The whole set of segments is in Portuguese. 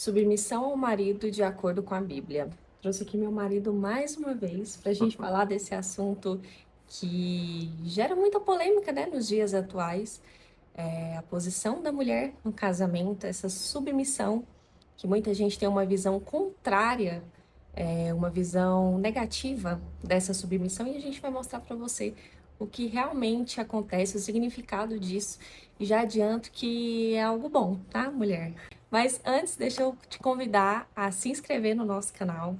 Submissão ao marido de acordo com a Bíblia. Trouxe aqui meu marido mais uma vez para a gente falar desse assunto que gera muita polêmica, né, nos dias atuais. A posição da mulher no casamento, essa submissão, que muita gente tem uma visão contrária, uma visão negativa dessa submissão, e a gente vai mostrar para você o que realmente acontece, o significado disso, e já adianto que é algo bom, tá, mulher? Mas antes, deixa eu te convidar a se inscrever no nosso canal.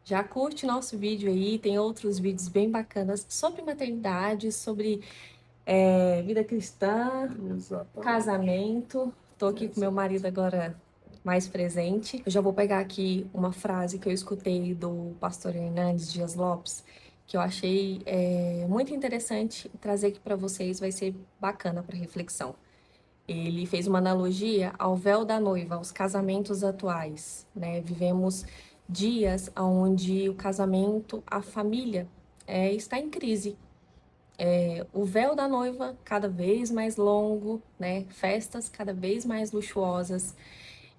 Já curte nosso vídeo aí, tem outros vídeos bem bacanas sobre maternidade, sobre vida cristã, Exatamente. casamento. Tô aqui com meu marido agora mais presente. Eu já vou pegar aqui uma frase que eu escutei do pastor Hernandes Dias Lopes, que eu achei muito interessante trazer aqui para vocês, vai ser bacana para reflexão. Ele fez uma analogia ao véu da noiva, aos casamentos atuais, né? Vivemos dias onde o casamento, a família, está em crise. O véu da noiva cada vez mais longo, né? Festas cada vez mais luxuosas.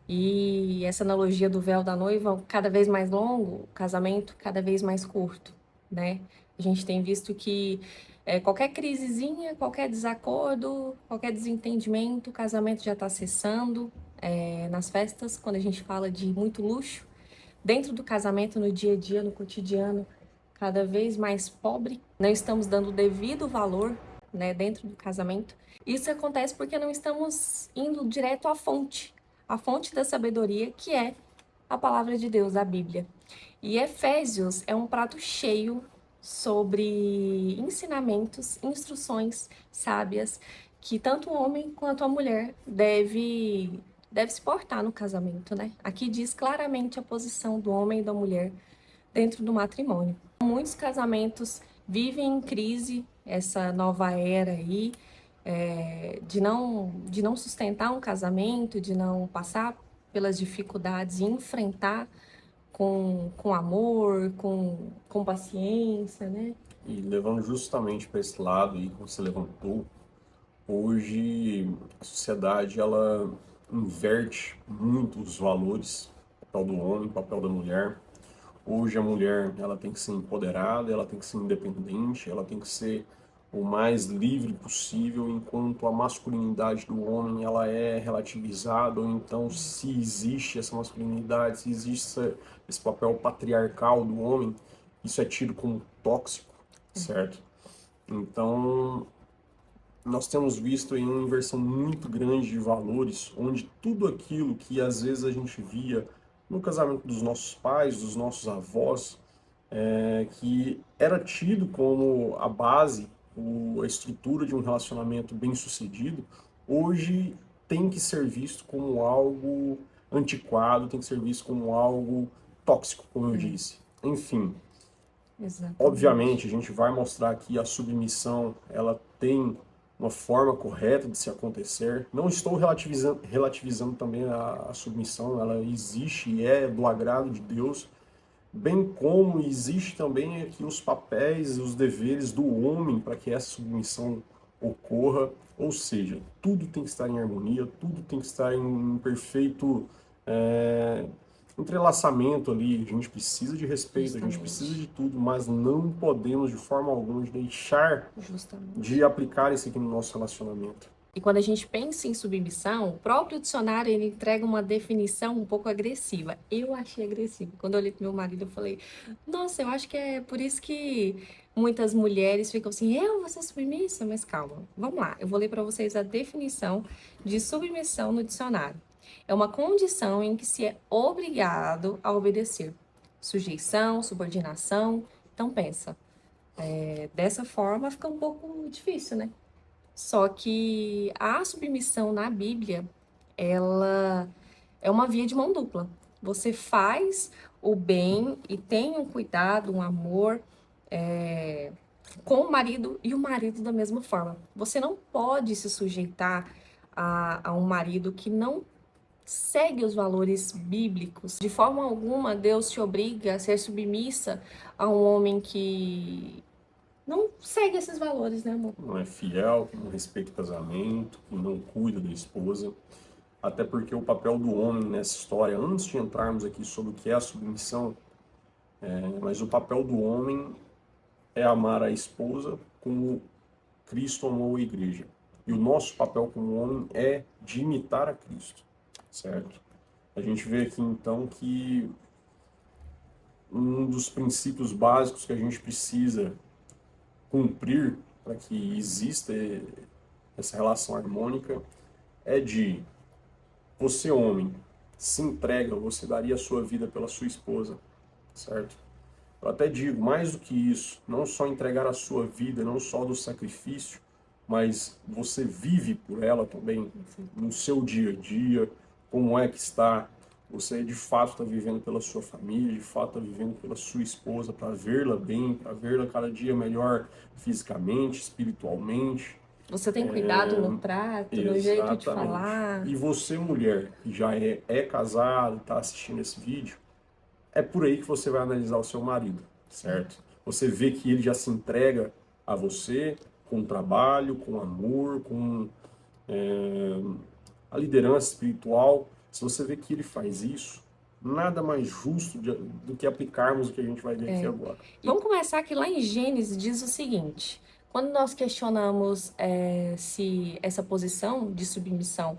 E essa analogia do véu da noiva cada vez mais longo, o casamento cada vez mais curto, né? A gente tem visto que qualquer crisezinha, qualquer desacordo, qualquer desentendimento, o casamento já está cessando. Nas festas, quando a gente fala de muito luxo, dentro do casamento, no dia a dia, no cotidiano, cada vez mais pobre, não estamos dando o devido valor, né, dentro do casamento. Isso acontece porque não estamos indo direto à fonte, a fonte da sabedoria, que é a palavra de Deus, a Bíblia. E Efésios é um prato cheio sobre ensinamentos, instruções sábias que tanto o homem quanto a mulher deve se portar no casamento, né? Aqui diz claramente a posição do homem e da mulher dentro do matrimônio. Muitos casamentos vivem em crise, essa nova era aí, de não sustentar um casamento, de não passar pelas dificuldades e enfrentar com amor, com paciência, né? E levando justamente para esse lado aí que você levantou, hoje a sociedade ela inverte muito os valores, o papel do homem, o papel da mulher. Hoje a mulher ela tem que ser empoderada, ela tem que ser independente, ela tem que ser o mais livre possível, enquanto a masculinidade do homem ela é relativizada, ou então se existe essa masculinidade, se existe esse papel patriarcal do homem, isso é tido como tóxico, certo? Então, nós temos visto aí uma inversão muito grande de valores, onde tudo aquilo que às vezes a gente via no casamento dos nossos pais, dos nossos avós, que era tido como a base, a estrutura de um relacionamento bem-sucedido, hoje tem que ser visto como algo antiquado, tem que ser visto como algo tóxico, como eu disse. Enfim, Exatamente. obviamente a gente vai mostrar que a submissão, ela tem uma forma correta de se acontecer. Não estou relativizando também a submissão, ela existe e é do agrado de Deus, bem como existe também aqui os papéis e os deveres do homem para que essa submissão ocorra, ou seja, tudo tem que estar em harmonia, tudo tem que estar em perfeito entrelaçamento ali. A gente precisa de respeito, a gente precisa de tudo, mas não podemos de forma alguma deixar de aplicar isso aqui no nosso relacionamento. E quando a gente pensa em submissão, o próprio dicionário ele entrega uma definição um pouco agressiva. Eu achei agressivo. Quando eu olhei pro meu marido, eu falei: nossa, eu acho que é por isso que muitas mulheres ficam assim, eu vou ser submissa? Mas calma, vamos lá. Eu vou ler para vocês a definição de submissão no dicionário. É uma condição em que se é obrigado a obedecer. Sujeição, subordinação. Então pensa, dessa forma fica um pouco difícil, né? Só que a submissão na Bíblia, ela é uma via de mão dupla. Você faz o bem e tem um cuidado, um amor com o marido e o marido da mesma forma. Você não pode se sujeitar a um marido que não segue os valores bíblicos. De forma alguma, Deus te obriga a ser submissa a um homem que não segue esses valores, né, amor? Não é fiel, que não respeita o casamento, que não cuida da esposa. até porque o papel do homem nessa história, antes de entrarmos aqui sobre o que é a submissão, mas o papel do homem é amar a esposa como Cristo amou a igreja. E o nosso papel como homem é de imitar a Cristo, certo? A gente vê aqui então que um dos princípios básicos que a gente precisa cumprir para que exista essa relação harmônica é de você, homem, se entrega, você daria a sua vida pela sua esposa, certo? Eu até digo, mais do que isso, não só entregar a sua vida, não só do sacrifício, mas você vive por ela também, no seu dia a dia, como é que está, você de fato está vivendo pela sua família, de fato está vivendo pela sua esposa, para vê-la bem, para vê-la cada dia melhor fisicamente, espiritualmente. Você tem cuidado no trato, no jeito de Exatamente. falar. E você, mulher, que já é casada, está assistindo esse vídeo, é por aí que você vai analisar o seu marido, certo? Você vê que ele já se entrega a você com trabalho, com amor, com a liderança espiritual. Se você vê que ele faz isso, nada mais justo do que aplicarmos o que a gente vai ver aqui agora. Vamos começar aqui lá em Gênesis, diz o seguinte: quando nós questionamos se essa posição de submissão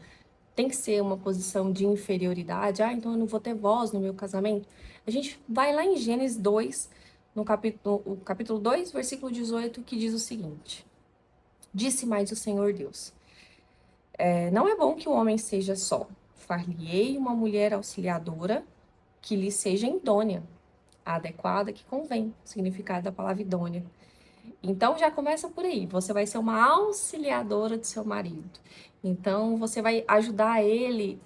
tem que ser uma posição de inferioridade, então eu não vou ter voz no meu casamento, a gente vai lá em Gênesis 2, no capítulo 2, versículo 18, que diz o seguinte: Disse mais o Senhor Deus, não é bom que o homem seja só, far-lhe-ei uma mulher auxiliadora que lhe seja idônea, adequada, que convém, o significado da palavra idônea. Então já começa por aí, você vai ser uma auxiliadora do seu marido. Então você vai ajudar ele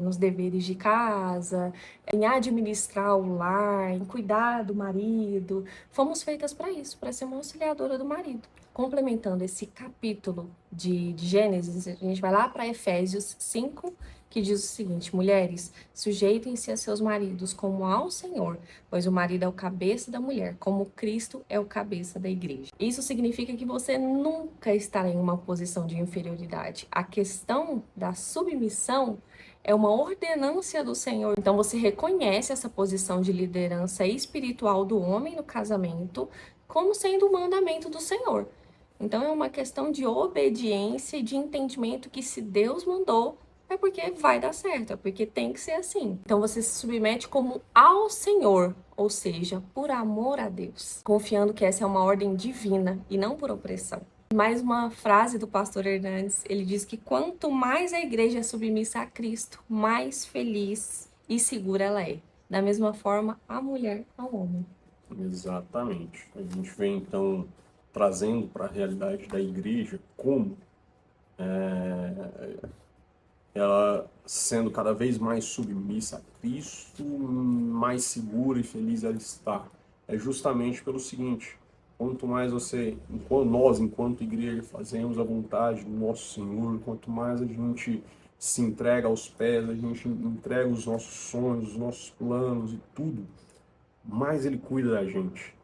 nos deveres de casa, em administrar o lar, em cuidar do marido. Fomos feitas para isso, para ser uma auxiliadora do marido. Complementando esse capítulo de Gênesis, a gente vai lá para Efésios 5, que diz o seguinte: mulheres, sujeitem-se a seus maridos como ao Senhor, pois o marido é o cabeça da mulher, como Cristo é o cabeça da igreja. Isso significa que você nunca estará em uma posição de inferioridade. A questão da submissão é uma ordenância do Senhor. Então você reconhece essa posição de liderança espiritual do homem no casamento como sendo o mandamento do Senhor. Então é uma questão de obediência e de entendimento que se Deus mandou, é porque vai dar certo, é porque tem que ser assim. Então você se submete como ao Senhor, ou seja, por amor a Deus, confiando que essa é uma ordem divina e não por opressão. Mais uma frase do pastor Hernandes, ele diz que quanto mais a igreja é submissa a Cristo, mais feliz e segura ela é. Da mesma forma, a mulher ao homem. Exatamente. A gente vem então trazendo para a realidade da igreja como ela sendo cada vez mais submissa a Cristo, mais segura e feliz ela está. É justamente pelo seguinte: quanto mais nós, enquanto igreja, fazemos a vontade do nosso Senhor, quanto mais a gente se entrega aos pés, a gente entrega os nossos sonhos, os nossos planos e tudo, mais Ele cuida da gente.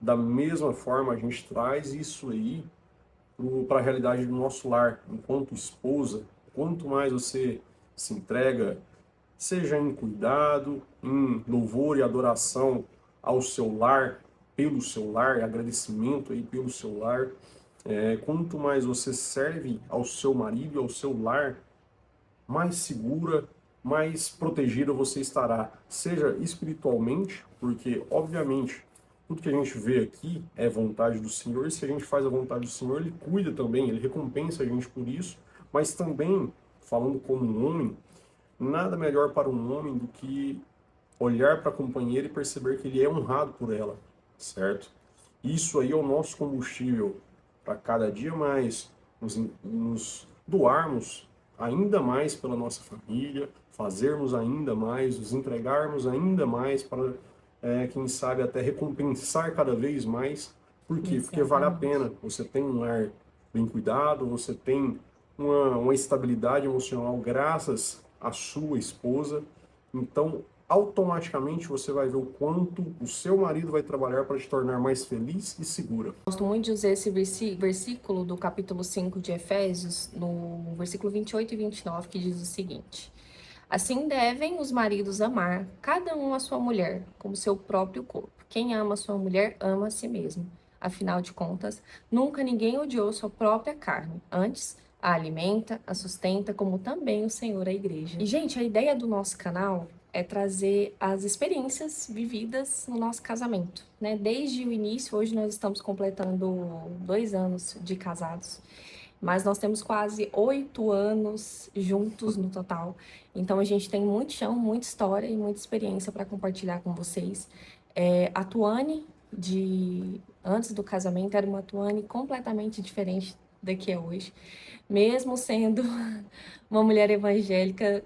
Da mesma forma, a gente traz isso aí para a realidade do nosso lar, enquanto esposa. Quanto mais você se entrega, seja em cuidado, em louvor e adoração ao seu lar, pelo seu lar, agradecimento aí pelo seu lar, quanto mais você serve ao seu marido e ao seu lar, mais segura, mais protegida você estará, seja espiritualmente, porque obviamente tudo que a gente vê aqui é vontade do Senhor, e se a gente faz a vontade do Senhor, Ele cuida também, Ele recompensa a gente por isso, mas também, falando como um homem, nada melhor para um homem do que olhar para a companheira e perceber que ele é honrado por ela, certo? Isso aí é o nosso combustível para cada dia mais nos doarmos ainda mais pela nossa família, fazermos ainda mais, nos entregarmos ainda mais para, quem sabe, até recompensar cada vez mais. Por quê? Porque vale a pena. Você tem um lar bem cuidado, você tem uma estabilidade emocional graças à sua esposa. Então, automaticamente você vai ver o quanto o seu marido vai trabalhar para te tornar mais feliz e segura. Gosto muito de usar esse versículo do capítulo 5 de Efésios, no versículo 28 e 29, que diz o seguinte: Assim devem os maridos amar, cada um a sua mulher, como seu próprio corpo. Quem ama sua mulher, ama a si mesmo. Afinal de contas, nunca ninguém odiou sua própria carne. Antes, a alimenta, a sustenta, como também o Senhor a igreja. E, gente, a ideia do nosso canal é trazer as experiências vividas no nosso casamento, né? Desde o início, hoje nós estamos completando 2 anos de casados, mas nós temos quase 8 anos juntos no total. Então a gente tem muito chão, muita história e muita experiência para compartilhar com vocês. A Tuane de antes do casamento era uma Tuane completamente diferente da que é hoje, mesmo sendo uma mulher evangélica.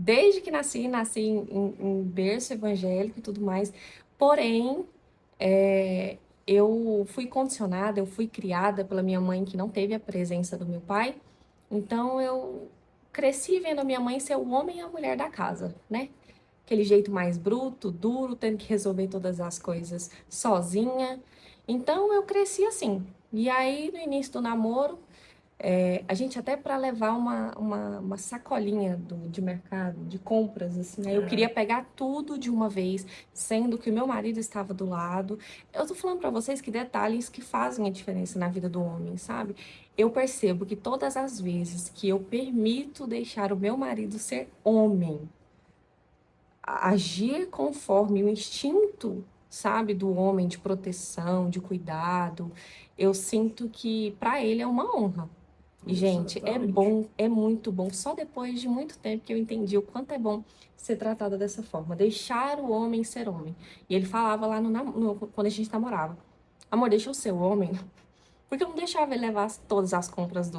Desde que nasci em berço evangélico e tudo mais. Porém, é, eu fui condicionada, eu fui criada pela minha mãe que não teve a presença do meu pai. Então eu cresci vendo a minha mãe ser o homem e a mulher da casa, né? Aquele jeito mais bruto, duro, tendo que resolver todas as coisas sozinha. Então eu cresci assim. E aí, no início do namoro, a gente até para levar uma sacolinha de mercado, de compras, assim, aí eu queria pegar tudo de uma vez, sendo que o meu marido estava do lado. Eu tô falando para vocês que detalhes que fazem a diferença na vida do homem, sabe? Eu percebo que todas as vezes que eu permito deixar o meu marido ser homem, agir conforme o instinto, sabe, do homem de proteção, de cuidado, eu sinto que para ele é uma honra. E, gente, é Exatamente. bom, é muito bom. Só depois de muito tempo que eu entendi o quanto é bom ser tratada dessa forma, deixar o homem ser homem. E ele falava lá quando a gente namorava: amor, deixa eu ser o homem. Porque eu não deixava ele levar todas as compras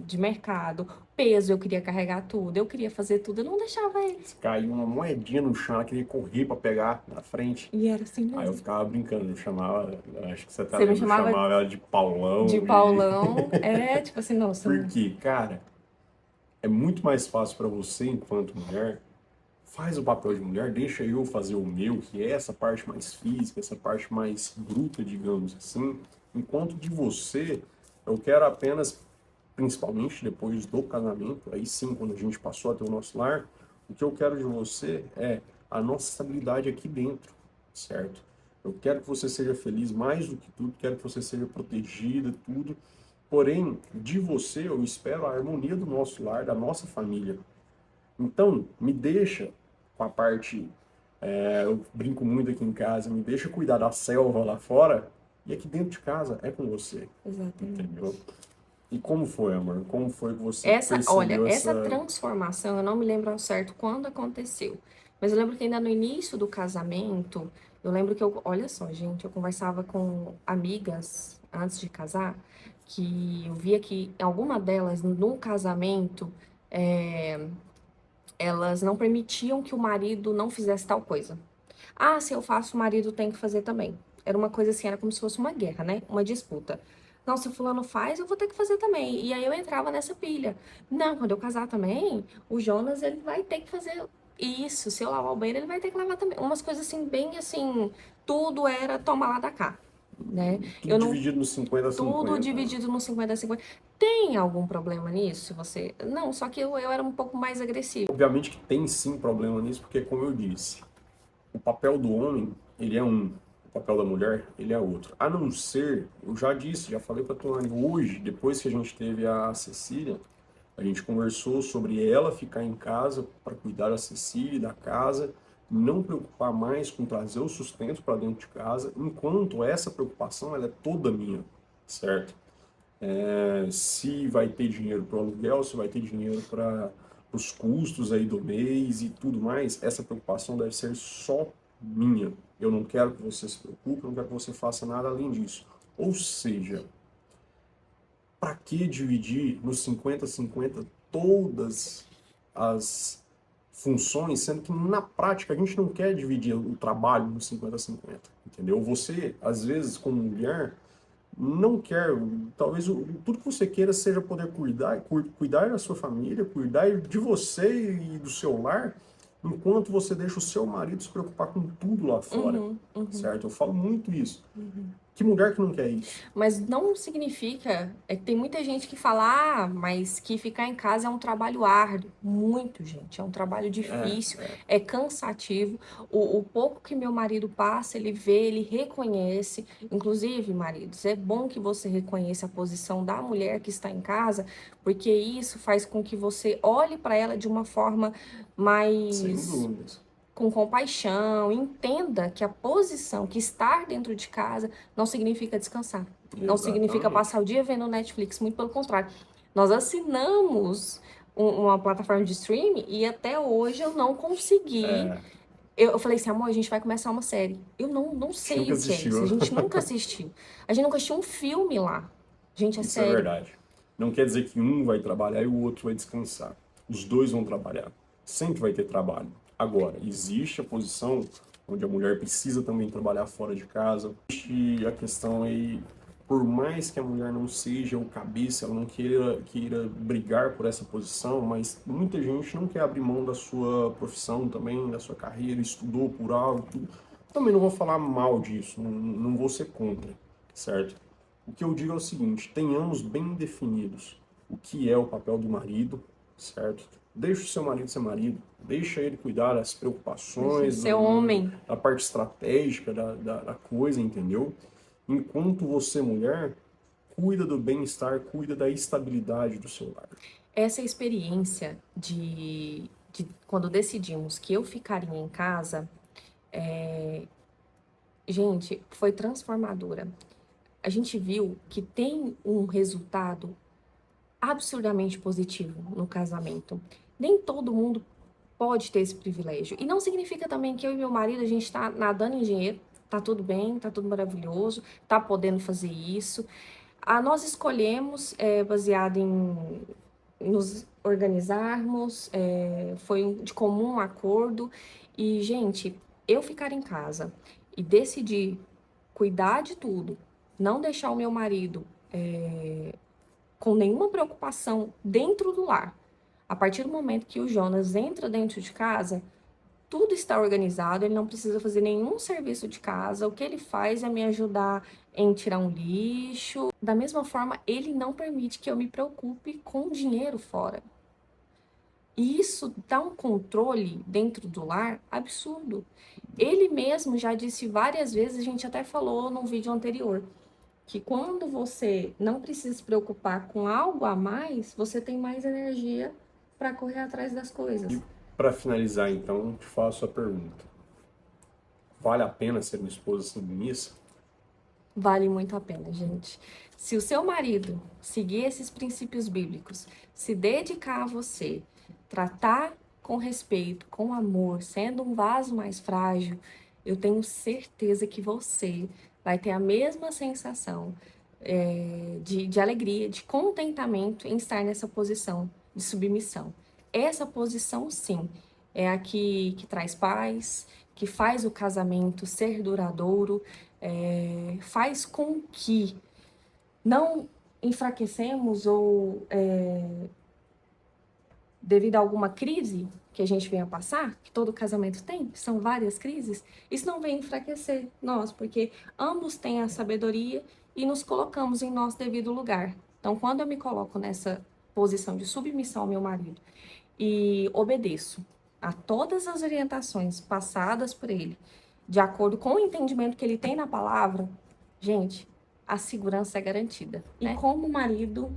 de mercado, peso, eu queria carregar tudo, eu queria fazer tudo, eu não deixava ele. Se caiu uma moedinha no chão, ela queria correr pra pegar na frente. E era assim Aí eu mesmo. ficava brincando, eu chamava, acho que você tá Você me lendo, eu chamava chamava ela de de Paulão e... Paulão, tipo assim, nossa, Porque, cara, é muito mais fácil pra você, enquanto mulher, faz o papel de mulher, deixa eu fazer o meu, que é essa parte mais física, essa parte mais bruta, digamos assim. Enquanto de você, eu quero apenas, principalmente depois do casamento, aí sim, quando a gente passou a ter o nosso lar, o que eu quero de você é a nossa estabilidade aqui dentro, certo? Eu quero que você seja feliz mais do que tudo, quero que você seja protegida, tudo. Porém, de você eu espero a harmonia do nosso lar, da nossa família. Então, me deixa com a parte, eu brinco muito aqui em casa, me deixa cuidar da selva lá fora e aqui dentro de casa é com você, entendeu? exatamente. E como foi, amor? Como foi que você Olha, percebeu essa essa... transformação, eu não me lembro ao certo quando aconteceu, mas eu lembro que ainda no início do casamento, eu lembro que olha só, gente, eu conversava com amigas antes de casar, que eu via que alguma delas no casamento, é, elas não permitiam que o marido não fizesse tal coisa. Ah, se eu faço, o marido tem que fazer também. Era uma coisa assim, era como se fosse uma guerra, né? Uma disputa. Não, se o fulano faz, eu vou ter que fazer também. E aí eu entrava nessa pilha. Não, quando eu casar também, o Jonas, ele vai ter que fazer isso. Se eu lavar o banheiro, ele vai ter que lavar também. Umas coisas assim, bem assim, tudo era toma lá da cá, né? Tudo Eu não, dividido no 50 a tudo 50, né? dividido no 50-50. Tem algum problema nisso? Você? Não, só que eu era um pouco mais agressiva. Obviamente que tem sim problema nisso, porque como eu disse, o papel do homem, ele é um, o papel da mulher, ele é outro. A não ser, eu já disse, já falei pra Tuane, hoje, depois que a gente teve a Cecília, a gente conversou sobre ela ficar em casa para cuidar da Cecília e da casa, não preocupar mais com trazer o sustento para dentro de casa, enquanto essa preocupação ela é toda minha, certo? Se vai ter dinheiro para o aluguel, se vai ter dinheiro para os custos aí do mês e tudo mais, essa preocupação deve ser só minha. Eu não quero que você se preocupe, eu não quero que você faça nada além disso. Ou seja, para que dividir nos 50-50 todas as funções, sendo que na prática a gente não quer dividir o trabalho nos 50-50, entendeu? Você, às vezes, como mulher, não quer, talvez tudo que você queira seja poder cuidar da sua família, cuidar de você e do seu lar, enquanto você deixa o seu marido se preocupar com tudo lá fora, Uhum, uhum, certo? Eu falo muito isso. uhum. Que mulher que não quer isso? Mas não significa, que tem muita gente que fala, mas que ficar em casa é um trabalho árduo. Muito, gente, é um trabalho É, difícil, é cansativo. O pouco que meu marido passa, ele vê, ele reconhece. Inclusive, maridos, é bom que você reconheça a posição da mulher que está em casa, porque isso faz com que você olhe para ela de uma forma sem mais dúvidas. com compaixão, entenda que a posição, que estar dentro de casa, não significa descansar. Não significa Exatamente. passar o dia vendo Netflix, muito pelo contrário. Nós assinamos uma plataforma de streaming e até hoje eu não consegui. É, Eu falei assim, amor, a gente vai começar uma série. Eu não a gente sei nunca o que é isso. A assistiu. gente nunca assistiu. A gente nunca assistiu um filme lá. Gente, é Isso é sério. verdade. Não quer dizer que um vai trabalhar e o outro vai descansar. Os dois vão trabalhar. Sempre vai ter trabalho. Agora, existe a posição onde a mulher precisa também trabalhar fora de casa. Existe a questão aí, por mais que a mulher não seja o cabeça, ela não queira brigar por essa posição, mas muita gente não quer abrir mão da sua profissão também, da sua carreira, estudou por algo. Também não vou falar mal disso, não vou ser contra, certo? O que eu digo é o seguinte, tenhamos bem definidos o que é o papel do marido, certo? Deixa o seu marido ser marido, deixa ele cuidar das Deixa ele preocupações, ser homem. da parte estratégica da coisa, entendeu? Enquanto você, mulher, cuida do bem-estar, cuida da estabilidade do seu lar. Essa experiência de quando decidimos que eu ficaria em casa, gente, foi transformadora. A gente viu que tem um resultado absurdamente positivo no casamento. Nem todo mundo pode ter esse privilégio. E não significa também que eu e meu marido, a gente tá nadando em dinheiro, tá tudo bem, tá tudo maravilhoso, tá podendo fazer isso. Nós escolhemos, baseado em nos organizarmos, foi de comum acordo. E, gente, eu ficar em casa e decidir cuidar de tudo, não deixar o meu marido com nenhuma preocupação dentro do lar. A partir do momento que o Jonas entra dentro de casa, tudo está organizado, ele não precisa fazer nenhum serviço de casa. O que ele faz é me ajudar em tirar um lixo. Da mesma forma, ele não permite que eu me preocupe com dinheiro fora. E isso dá um controle dentro do lar absurdo. Ele mesmo já disse várias vezes, a gente até falou no vídeo anterior, que quando você não precisa se preocupar com algo a mais, você tem mais energia para correr atrás das coisas. E para finalizar, então, te faço a pergunta. Vale a pena ser uma esposa submissa? Vale muito a pena, gente. Se o seu marido seguir esses princípios bíblicos, se dedicar a você, tratar com respeito, com amor, sendo um vaso mais frágil, eu tenho certeza que você vai ter a mesma sensação de alegria, de contentamento em estar nessa posição de submissão. Essa posição, sim, é a que traz paz, que faz o casamento ser duradouro, faz com que não enfraquecemos ou devido a alguma crise que a gente venha passar, que todo casamento tem, são várias crises, isso não vem enfraquecer nós, porque ambos têm a sabedoria e nos colocamos em nosso devido lugar. Então, quando eu me coloco nessa posição de submissão ao meu marido e obedeço a todas as orientações passadas por ele, de acordo com o entendimento que ele tem na palavra, gente, a segurança é garantida. E como marido,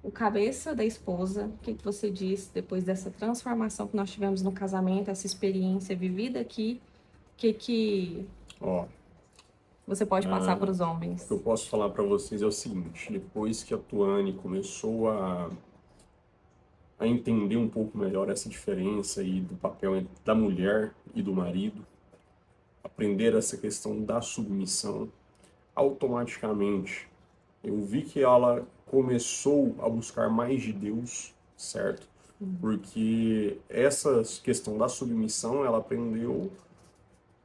o cabeça da esposa, o que você diz depois dessa transformação que nós tivemos no casamento, essa experiência vivida aqui, o que Ó, você pode passar para os o que eu homens? posso falar para vocês é o seguinte, depois que a Tuane começou a entender um pouco melhor essa diferença aí do papel da mulher e do marido, aprender essa questão da submissão, automaticamente eu vi que ela começou a buscar mais de Deus, certo? Porque essa questão da submissão ela aprendeu,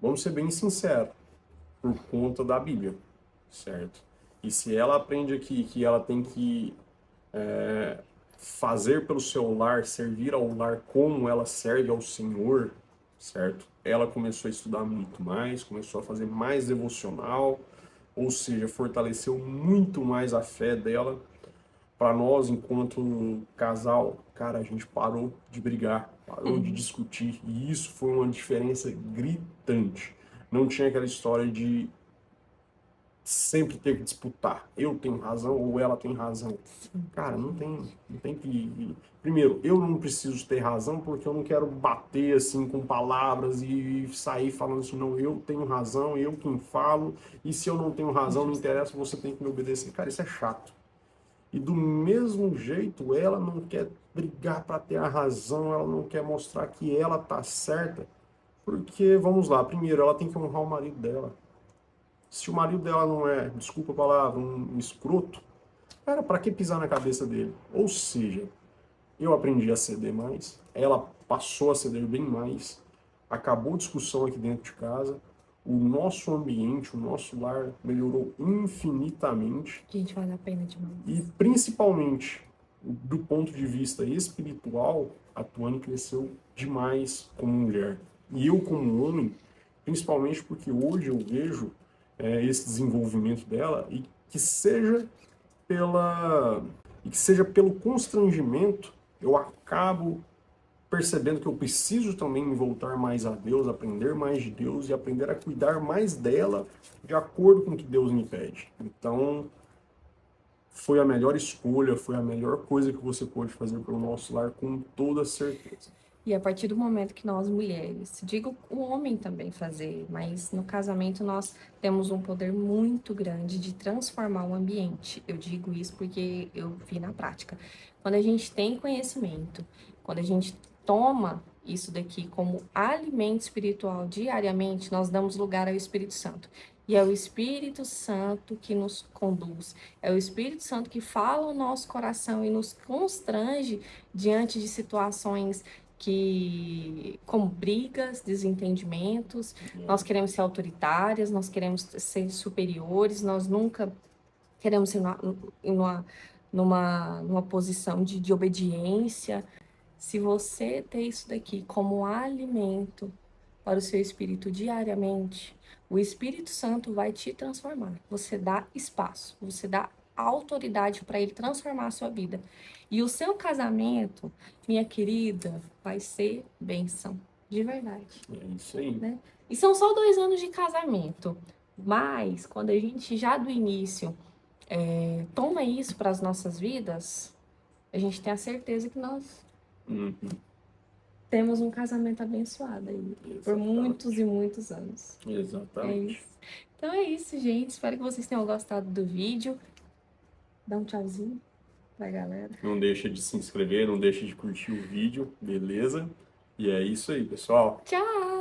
vamos ser bem sinceros, por conta da Bíblia, certo? E se ela aprende aqui que ela tem que fazer pelo seu lar, servir ao lar como ela serve ao Senhor, certo? Ela começou a estudar muito mais, começou a fazer mais devocional, Ou seja, fortaleceu muito mais a fé dela. Para nós, enquanto casal, cara, a gente parou de brigar, parou de discutir, e isso foi uma diferença gritante. Não tinha aquela história de sempre ter que disputar. Eu tenho razão ou ela tem razão. Cara, não tem que. Primeiro, eu não preciso ter razão porque eu não quero bater assim com palavras e sair falando assim, não, eu tenho razão, eu quem falo, e se eu não tenho razão, não interessa, você tem que me obedecer. Cara, isso é chato. E do mesmo jeito, ela não quer brigar para ter a razão, ela não quer mostrar que ela tá certa, porque, vamos lá, primeiro, ela tem que honrar o marido dela. Se o marido dela não é, desculpa a palavra, um escroto, cara, para que pisar na cabeça dele? Ou seja, eu aprendi a ceder mais, ela passou a ceder bem mais, acabou a discussão aqui dentro de casa, o nosso ambiente, o nosso lar melhorou infinitamente. Gente, vale a pena demais. E principalmente do ponto de vista espiritual, a Tuane cresceu demais como mulher. E eu como homem, principalmente porque hoje eu vejo esse desenvolvimento dela pela e que seja pelo constrangimento, eu acabo percebendo que eu preciso também me voltar mais a Deus, aprender mais de Deus e aprender a cuidar mais dela de acordo com o que Deus me pede. Então, foi a melhor escolha, foi a melhor coisa que você pôde fazer pelo nosso lar, com toda certeza. E a partir do momento que nós mulheres, digo o homem também fazer, mas no casamento nós temos um poder muito grande de transformar o ambiente. Eu digo isso porque eu vi na prática. Quando a gente tem conhecimento, quando a gente toma isso daqui como alimento espiritual diariamente, nós damos lugar ao Espírito Santo. E é o Espírito Santo que nos conduz, é o Espírito Santo que fala o nosso coração e nos constrange diante de situações como brigas, desentendimentos, nós queremos ser autoritárias, nós queremos ser superiores, nós nunca queremos ser numa posição de obediência. Se você ter isso daqui como alimento para o seu espírito diariamente, o Espírito Santo vai te transformar. Você dá espaço, você dá autoridade para ele transformar a sua vida. E o seu casamento, minha querida, vai ser bênção, de verdade. É isso aí. Né? E são só 2 anos de casamento, mas quando a gente já do início toma isso para as nossas vidas, a gente tem a certeza que nós temos um casamento abençoado aí, por muitos e muitos anos. Exatamente. Então é isso, gente. Espero que vocês tenham gostado do vídeo. Dá um tchauzinho pra galera. Não deixa de se inscrever, não deixa de curtir o vídeo, beleza? E é isso aí, pessoal. Tchau!